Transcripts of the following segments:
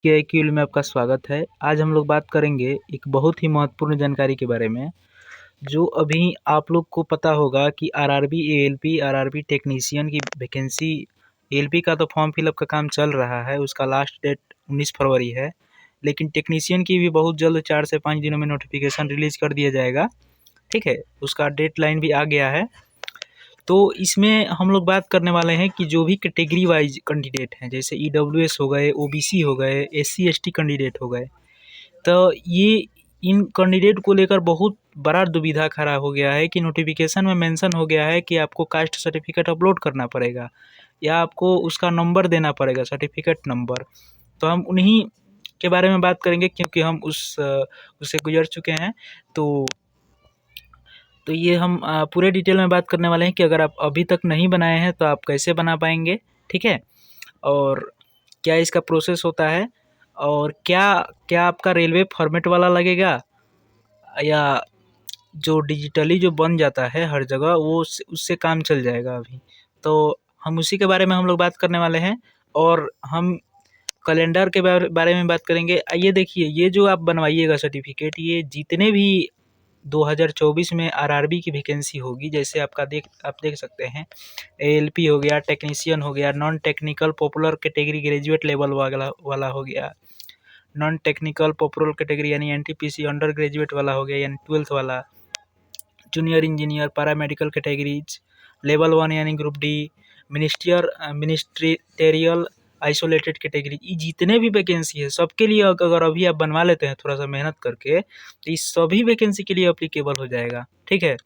KIQL में आपका स्वागत है। आज हम लोग बात करेंगे एक बहुत ही महत्वपूर्ण जानकारी के बारे में, जो अभी आप लोग को पता होगा कि आरआरबी, एएलपी, आरआरबी टेक्नीशियन की वैकेंसी। एएलपी का तो फॉर्म फिलअप का काम चल रहा है, उसका लास्ट डेट 19 फरवरी है, लेकिन टेक्नीशियन की भी बहुत जल्द 4 से 5 दिनों में नोटिफिकेशन रिलीज कर दिया जाएगा। ठीक है, उसका डेडलाइन भी आ गया है। तो इसमें हम लोग बात करने वाले हैं कि जो भी कैटेगरी वाइज कैंडिडेट हैं, जैसे ईडब्ल्यूएस हो गए, ओबीसी हो गए, एससी एसटी कैंडिडेट हो गए, तो ये इन कैंडिडेट को लेकर बहुत बड़ा दुविधा खड़ा हो गया है कि नोटिफिकेशन में मेंशन हो गया है कि आपको कास्ट सर्टिफिकेट अपलोड करना पड़ेगा या आपको उसका नंबर देना पड़ेगा, सर्टिफिकेट नंबर। तो हम उन्हीं के बारे में बात करेंगे, क्योंकि हम उससे गुजर चुके हैं। तो ये हम पूरे डिटेल में बात करने वाले हैं कि अगर आप अभी तक नहीं बनाए हैं तो आप कैसे बना पाएंगे। ठीक है, और क्या इसका प्रोसेस होता है, और क्या क्या आपका रेलवे फॉर्मेट वाला लगेगा या जो डिजिटली जो बन जाता है हर जगह, वो उससे काम चल जाएगा अभी। तो हम उसी के बारे में हम लोग बात करने वाले हैं, और हम कैलेंडर के बारे में बात करेंगे। आइए देखिए, ये जो आप बनवाइएगा सर्टिफिकेट, ये जितने भी 2024 में आरआरबी की वैकेंसी होगी, जैसे आप देख सकते हैं, एएलपी हो गया, टेक्नीशियन हो गया, non technical popular category graduate level वाला हो गया, नॉन टेक्निकल पॉपुलर कैटेगरी यानी एनटीपीसी अंडर ग्रेजुएट वाला हो गया यानी 12th वाला, junior engineer, paramedical categories, level 1 यानी group D, ministerial isolated category, ये जितने भी वैकेंसी है सबके लिए अगर अभी आप बनवा लेते हैं थोड़ा सा मेहनत करके, तो इस सभी वैकेंसी के लिए अप्लीकेबल हो जाएगा। ठीक है,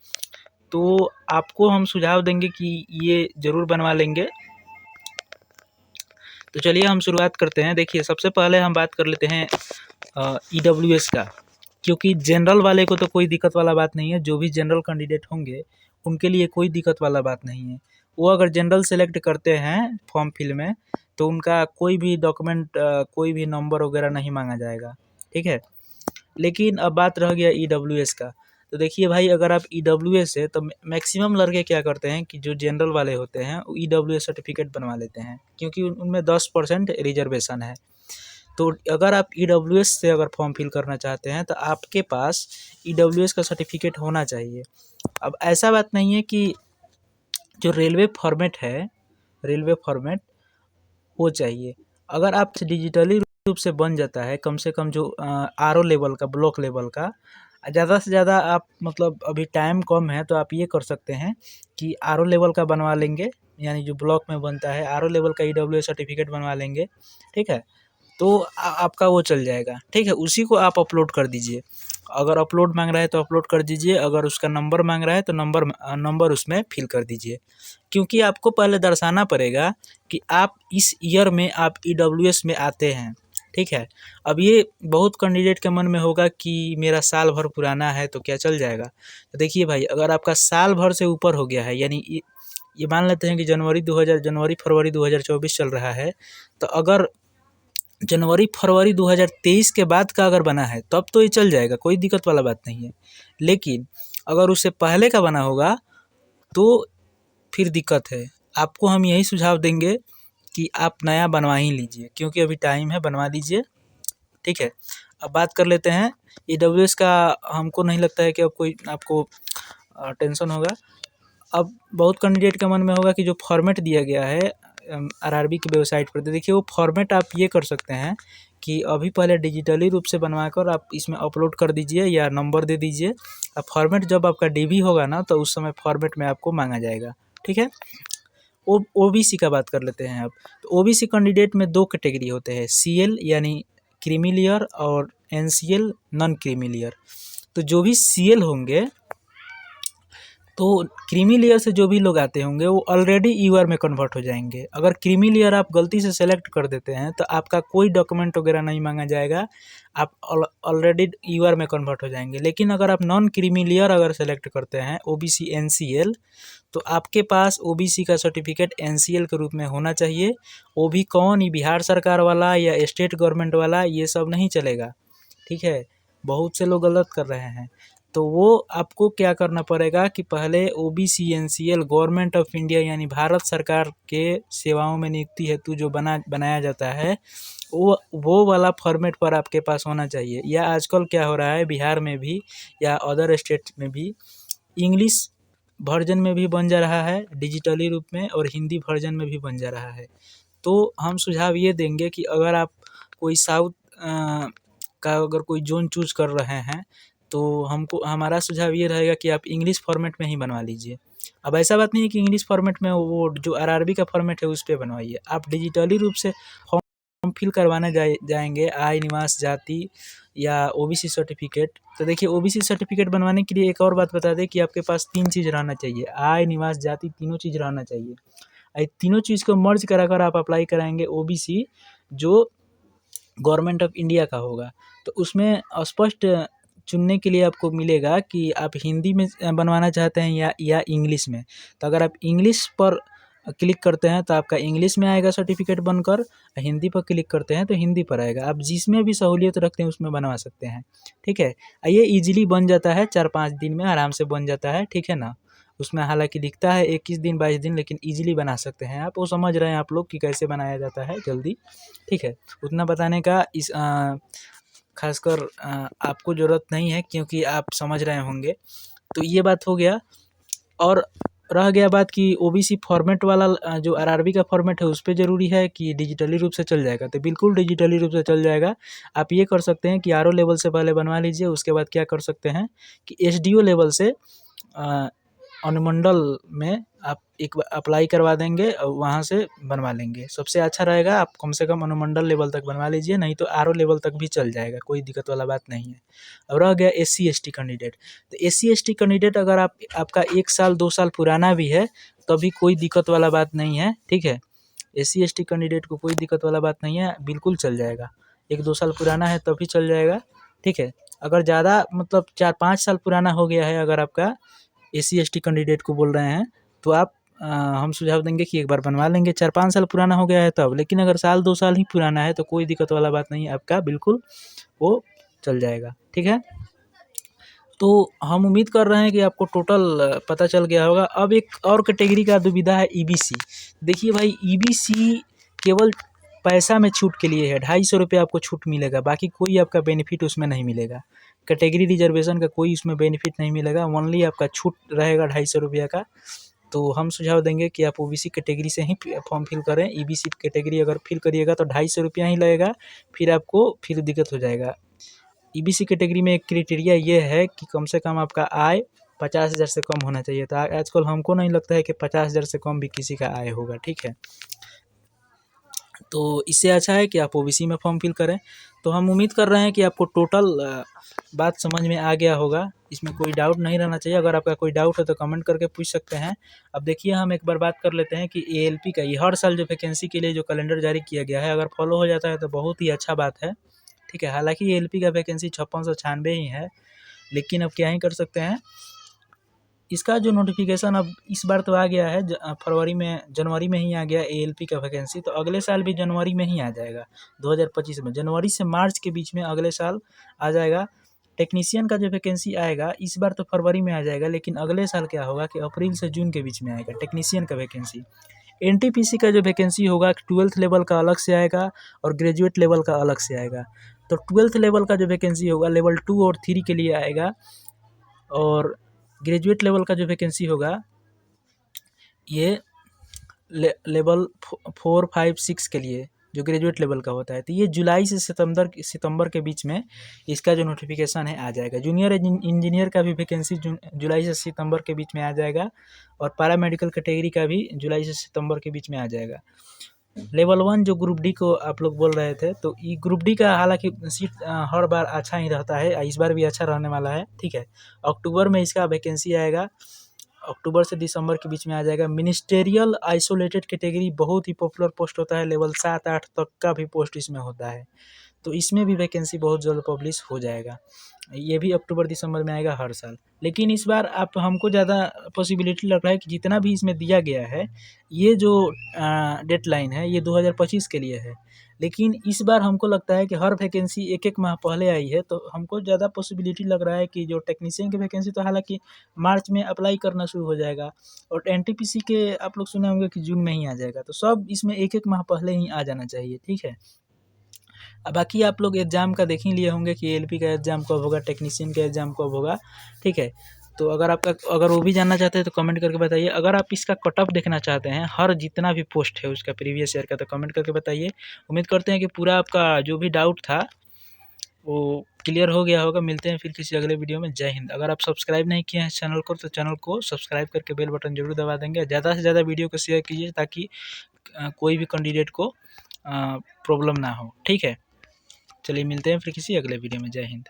तो आपको हम सुझाव देंगे कि ये ज़रूर बनवा लेंगे। तो चलिए हम शुरुआत करते हैं। देखिए, सबसे पहले हम बात कर लेते हैं ईडब्ल्यूएस का, क्योंकि जनरल वाले को तो कोई दिक्कत वाला बात नहीं है। जो भी जनरल कैंडिडेट होंगे उनके लिए कोई दिक्कत वाला बात नहीं है। वो अगर जनरल सेलेक्ट करते हैं फॉर्म फिल में, तो उनका कोई भी डॉक्यूमेंट, कोई भी नंबर वगैरह नहीं मांगा जाएगा। ठीक है, लेकिन अब बात रह गया ईडब्ल्यूएस का। तो देखिए भाई, अगर आप ईडब्ल्यूएस है तो मैक्सिमम लड़के क्या करते हैं कि जो जनरल वाले होते हैं वो ईडब्ल्यूएस सर्टिफिकेट बनवा लेते हैं, क्योंकि उनमें 10% रिजर्वेशन है। तो अगर आप ईडब्ल्यूएस से अगर फॉर्म फिल करना चाहते हैं तो आपके पास ईडब्ल्यूएस का सर्टिफिकेट होना चाहिए। अब ऐसा बात नहीं है कि जो रेलवे फॉर्मेट है, रेलवे फॉर्मेट वो चाहिए। अगर आप डिजिटली रूप से बन जाता है, कम से कम जो आरओ लेवल का, ब्लॉक लेवल का, ज़्यादा से ज़्यादा आप, मतलब अभी टाइम कम है तो आप ये कर सकते हैं कि आरओ लेवल का बनवा लेंगे, यानी जो ब्लॉक में बनता है आरओ लेवल का ईडब्ल्यूएस सर्टिफिकेट बनवा लेंगे। ठीक है, तो आपका वो चल जाएगा। ठीक है, उसी को आप अपलोड कर दीजिए। अगर अपलोड मांग रहा है तो अपलोड कर दीजिए, अगर उसका नंबर मांग रहा है तो नंबर उसमें फिल कर दीजिए, क्योंकि आपको पहले दर्शाना पड़ेगा कि आप इस ईयर में आप ईडब्ल्यूएस में आते हैं। ठीक है, अब ये बहुत कैंडिडेट के मन में होगा कि मेरा साल भर पुराना है तो क्या चल जाएगा। तो देखिए भाई, अगर आपका साल भर से ऊपर हो गया है, यानी ये मान लेते हैं कि जनवरी फरवरी 2024 चल रहा है, तो अगर जनवरी फरवरी 2023 के बाद का अगर बना है तब तो ये चल जाएगा, कोई दिक्कत वाला बात नहीं है। लेकिन अगर उससे पहले का बना होगा तो फिर दिक्कत है। आपको हम यही सुझाव देंगे कि आप नया बनवा ही लीजिए, क्योंकि अभी टाइम है, बनवा लीजिए। ठीक है, अब बात कर लेते हैं ईडब्ल्यूएस का। हमको नहीं लगता है कि अब कोई आपको टेंशन होगा। अब बहुत कैंडिडेट के मन में होगा कि जो फॉर्मेट दिया गया है आरआरबी की वेबसाइट पर, तो देखिए वो फॉर्मेट आप ये कर सकते हैं कि अभी पहले डिजिटली रूप से बनवा कर आप इसमें अपलोड कर दीजिए या नंबर दे दीजिए। अब फॉर्मेट जब आपका डीबी होगा ना, तो उस समय फॉर्मेट में आपको मांगा जाएगा। ठीक है, ओबीसी का बात कर लेते हैं अब। तो ओबीसी कैंडिडेट में 2 कैटेगरी होते हैं, सीएल यानी क्रीमी लेयर और एनसीएल नॉन क्रीमी लेयर। तो जो भी सीएल होंगे, तो क्रीमी लेयर से जो भी लोग आते होंगे वो ऑलरेडी यूआर में कन्वर्ट हो जाएंगे। अगर क्रीमी लेयर आप गलती से सेलेक्ट कर देते हैं तो आपका कोई डॉक्यूमेंट वगैरह नहीं मांगा जाएगा, आप ऑलरेडी यूआर में कन्वर्ट हो जाएंगे। लेकिन अगर आप नॉन क्रीमी लेयर अगर सेलेक्ट करते हैं, ओबीसी एनसीएल, तो आपके पास ओबीसी का सर्टिफिकेट एनसीएल के रूप में होना चाहिए। वो भी कौन, ये बिहार सरकार वाला या स्टेट गवर्नमेंट वाला, ये सब नहीं चलेगा। ठीक है, बहुत से लोग गलत कर रहे हैं। तो वो आपको क्या करना पड़ेगा कि पहले OBC NCL government of India यानी भारत सरकार के सेवाओं में नियुक्ति हेतु जो बनाया जाता है, वो वाला फॉर्मेट पर आपके पास होना चाहिए। या आजकल क्या हो रहा है बिहार में भी या अदर स्टेट में भी इंग्लिश वर्जन में भी बन जा रहा है डिजिटली रूप में, और हिंदी वर्जन में भी बन जा रहा है। तो हम सुझाव ये देंगे कि अगर आप कोई साउथ का अगर कोई ज़ोन चूज़ कर रहे हैं, तो हमारा सुझाव ये रहेगा कि आप इंग्लिश फॉर्मेट में ही बनवा लीजिए। अब ऐसा बात नहीं है कि इंग्लिश फॉर्मेट में वो जो आरआरबी का फॉर्मेट है उस पे बनवाइए। आप डिजिटली रूप से फॉर्म फिल करवाने जाएंगे आय, निवास, जाति या ओबीसी सर्टिफिकेट। तो देखिए ओबीसी सर्टिफिकेट बनवाने के लिए एक और बात बता दें कि आपके पास 3 चीज़ रहना चाहिए, आय, निवास, जाति, तीनों चीज़ रहना चाहिए। तीनों चीज़ को मर्ज कराकर आप अप्लाई कराएंगे ओबीसी जो गवर्नमेंट ऑफ इंडिया का होगा, तो उसमें स्पष्ट चुनने के लिए आपको मिलेगा कि आप हिंदी में बनवाना चाहते हैं या इंग्लिश में। तो अगर आप इंग्लिश पर क्लिक करते हैं तो आपका इंग्लिश में आएगा सर्टिफिकेट बनकर, हिंदी पर क्लिक करते हैं तो हिंदी पर आएगा। आप जिसमें भी सहूलियत रखते हैं उसमें बनवा सकते हैं, ठीक है। ये ईजिली बन जाता है, 4-5 दिन में आराम से बन जाता है, ठीक है ना। उसमें हालांकि दिखता है 21 दिन 22 दिन, लेकिन ईजिली बना सकते हैं आप। वो समझ रहे हैं आप लोग कि कैसे बनाया जाता है जल्दी, ठीक है। उतना बताने का इस खासकर आपको ज़रूरत नहीं है क्योंकि आप समझ रहे होंगे। तो ये बात हो गया। और रह गया बात कि ओबीसी फॉर्मेट वाला जो आरआरबी का फॉर्मेट है उस पे ज़रूरी है कि डिजिटली रूप से चल जाएगा। तो बिल्कुल डिजिटली रूप से चल जाएगा। आप ये कर सकते हैं कि आरओ लेवल से पहले बनवा लीजिए, उसके बाद क्या कर सकते हैं कि एसडीओ लेवल से अनुमंडल में आप एक अप्लाई करवा देंगे और वहाँ से बनवा लेंगे। सबसे अच्छा रहेगा आप कम से कम अनुमंडल लेवल तक बनवा लीजिए, नहीं तो आरओ लेवल तक भी चल जाएगा, कोई दिक्कत वाला बात नहीं है। अब रह गया एससी एसटी कैंडिडेट। तो एससी एसटी कैंडिडेट अगर आपका 1 साल 2 साल पुराना भी है तभी कोई दिक्कत वाला बात नहीं है, ठीक है। एससी एसटी कैंडिडेट को कोई दिक्कत वाला बात नहीं है, बिल्कुल चल जाएगा। 1-2 साल पुराना है तभी चल जाएगा, ठीक है। अगर ज़्यादा मतलब 4-5 साल पुराना हो गया है अगर आपका एससी एसटी कैंडिडेट को बोल रहे हैं, तो आप हम सुझाव देंगे कि एक बार बनवा लेंगे। 4-5 साल पुराना हो गया है तब, लेकिन अगर साल 2 साल ही पुराना है तो कोई दिक्कत वाला बात नहीं है, आपका बिल्कुल वो चल जाएगा, ठीक है। तो हम उम्मीद कर रहे हैं कि आपको टोटल पता चल गया होगा। अब एक और कैटेगरी का दुविधा है ईबीसी। देखिए भाई ईबीसी केवल पैसा में छूट के लिए है, 250 रुपये आपको छूट मिलेगा, बाकी कोई आपका बेनिफिट उसमें नहीं मिलेगा। कैटेगरी रिजर्वेशन का कोई उसमें बेनिफिट नहीं मिलेगा, ओनली आपका छूट रहेगा 250 रुपये का। तो हम सुझाव देंगे कि आप ओबीसी कैटेगरी से ही फॉर्म फिल करें। ईबीसी कैटेगरी अगर फिल करिएगा तो 250 रुपया ही लगेगा, फिर आपको फिर दिक्कत हो जाएगा। ईबीसी कैटेगरी में एक क्राइटेरिया ये है कि कम से कम आपका आय 50,000 से कम होना चाहिए। तो आजकल हमको नहीं लगता है कि 50,000 से कम भी किसी का आय होगा, ठीक है। तो इससे अच्छा है कि आप ओबीसी में फॉर्म फिल करें। तो हम उम्मीद कर रहे हैं कि आपको टोटल बात समझ में आ गया होगा, इसमें कोई डाउट नहीं रहना चाहिए। अगर आपका कोई डाउट है तो कमेंट करके पूछ सकते हैं। अब देखिए हम एक बार बात कर लेते हैं कि एएलपी का ये हर साल जो वैकेंसी के लिए जो कैलेंडर जारी किया गया है, अगर फॉलो हो जाता है तो बहुत ही अच्छा बात है, ठीक है। हालांकि एएलपी का वैकेंसी 5696 ही है, लेकिन अब क्या ही कर सकते हैं। इसका जो नोटिफिकेशन अब इस बार तो आ गया है जनवरी में ही आ गया एएलपी का वैकेंसी, तो अगले साल भी जनवरी में ही आ जाएगा 2025 में। जनवरी से मार्च के बीच में अगले साल आ जाएगा। टेक्नीशियन का जो वैकेंसी आएगा इस बार तो फरवरी में आ जाएगा, लेकिन अगले साल क्या होगा कि अप्रैल से जून के बीच में आएगा टेक्नीशियन का वैकेंसी। एनटीपीसी का जो वैकेंसी होगा 12th लेवल का अलग से आएगा और ग्रेजुएट लेवल का अलग से आएगा। तो 12th लेवल का जो वैकेंसी होगा लेवल 2 और 3 के लिए आएगा, और ग्रेजुएट लेवल का जो वैकेंसी होगा ये लेवल 4, 5, 6 के लिए जो ग्रेजुएट लेवल का होता है। तो ये जुलाई से सितंबर के बीच में इसका जो नोटिफिकेशन है आ जाएगा। जूनियर इंजीनियर का भी वैकेंसी जुलाई से सितंबर के बीच में आ जाएगा, और पैरा मेडिकल कैटेगरी का भी जुलाई से सितंबर के बीच में आ जाएगा। लेवल 1 जो ग्रुप डी को आप लोग बोल रहे थे, तो ये ग्रुप डी का हालांकि सीट हर बार अच्छा ही रहता है, इस बार भी अच्छा रहने वाला है, ठीक है। अक्टूबर में इसका वैकेंसी आएगा, अक्टूबर से दिसंबर के बीच में आ जाएगा। मिनिस्टेरियल आइसोलेटेड कैटेगरी बहुत ही पॉपुलर पोस्ट होता है, लेवल 7-8 तक का भी पोस्ट इसमें होता है, तो इसमें भी वैकेंसी बहुत जल्द पब्लिश हो जाएगा। ये भी अक्टूबर दिसंबर में आएगा हर साल, लेकिन इस बार आप हमको ज़्यादा पॉसिबिलिटी लग रहा है कि जितना भी इसमें दिया गया है ये जो डेडलाइन है ये 2025 के लिए है, लेकिन इस बार हमको लगता है कि हर वैकेंसी 1-1 माह पहले आई है, तो हमको ज़्यादा पॉसिबिलिटी लग रहा है कि जो टेक्नीशियन की वैकेंसी तो हालांकि मार्च में अप्लाई करना शुरू हो जाएगा, और एनटीपीसी के आप लोग सुने होंगे कि जून में ही आ जाएगा। तो सब इसमें 1-1 माह पहले ही आ जाना चाहिए, ठीक है। बाकी आप लोग एग्ज़ाम का देख ही लिए होंगे कि एलपी का एग्ज़ाम कब होगा, टेक्नीशियन का एग्ज़ाम कब होगा, ठीक है। तो अगर वो भी जानना चाहते हैं तो कमेंट करके बताइए। अगर आप इसका कट ऑफ देखना चाहते हैं, हर जितना भी पोस्ट है उसका प्रीवियस ईयर का, तो कमेंट करके बताइए। उम्मीद करते हैं कि पूरा आपका जो भी डाउट था वो क्लियर हो गया होगा। मिलते हैं फिर किसी अगले वीडियो में। जय हिंद। अगर आप सब्सक्राइब नहीं किए हैं चैनल को तो चैनल को सब्सक्राइब करके बेल बटन जरूर दबा देंगे। ज़्यादा से ज़्यादा वीडियो को शेयर कीजिए ताकि कोई भी कैंडिडेट को प्रॉब्लम ना हो, ठीक है। चलिए मिलते हैं फिर किसी अगले वीडियो में। जय हिंद।